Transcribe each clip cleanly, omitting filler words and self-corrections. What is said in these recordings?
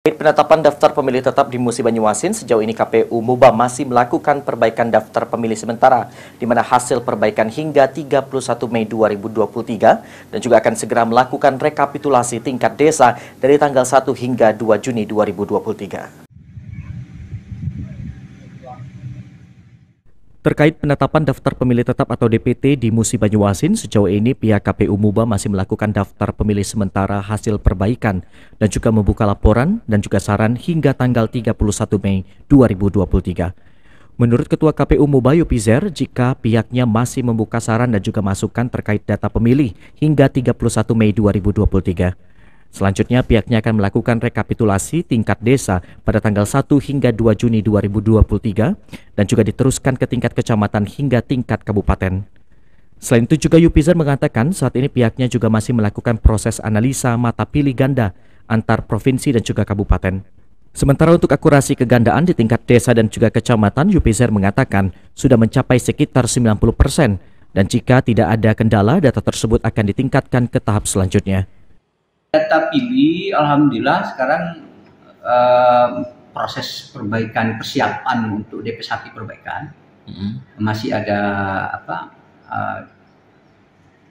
Terkait penetapan daftar pemilih tetap di Musi Banyuasin, sejauh ini KPU Muba masih melakukan perbaikan daftar pemilih sementara, di mana hasil perbaikan hingga 31 Mei 2023 dan juga akan segera melakukan rekapitulasi tingkat desa dari tanggal 1 hingga 2 Juni 2023. Terkait penetapan daftar pemilih tetap atau DPT di Musi Banyuasin, sejauh ini pihak KPU Muba masih melakukan daftar pemilih sementara hasil perbaikan dan juga membuka laporan dan juga saran hingga tanggal 31 Mei 2023. Menurut Ketua KPU Muba Yupizer, jika pihaknya masih membuka saran dan juga masukan terkait data pemilih hingga 31 Mei 2023. Selanjutnya pihaknya akan melakukan rekapitulasi tingkat desa pada tanggal 1 hingga 2 Juni 2023 dan juga diteruskan ke tingkat kecamatan hingga tingkat kabupaten. Selain itu juga Yupizer mengatakan saat ini pihaknya juga masih melakukan proses analisa mata pilih ganda antar provinsi dan juga kabupaten. Sementara untuk akurasi kegandaan di tingkat desa dan juga kecamatan, Yupizer mengatakan sudah mencapai sekitar 90% dan jika tidak ada kendala, data tersebut akan ditingkatkan ke tahap selanjutnya. Data pilih, alhamdulillah sekarang proses perbaikan persiapan untuk DP1 perbaikan masih ada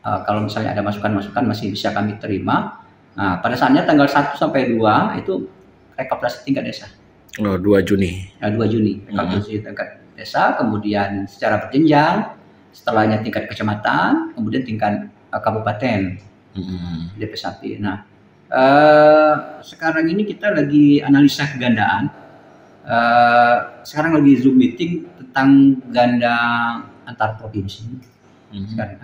kalau misalnya ada masukan-masukan masih bisa kami terima. Nah, pada saatnya tanggal 1 sampai 2 itu rekapitulasi tingkat desa. Oh, 2 Juni. 2 Juni rekapitulasi tingkat desa, kemudian secara berjenjang, setelahnya tingkat kecamatan, kemudian tingkat kabupaten. DP1. Nah, sekarang ini kita lagi analisa kegandaan. Sekarang lagi Zoom meeting tentang ganda antar provinsi,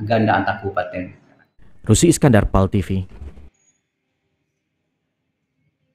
ganda antar kabupaten. Rusi Iskandar, PAL TV.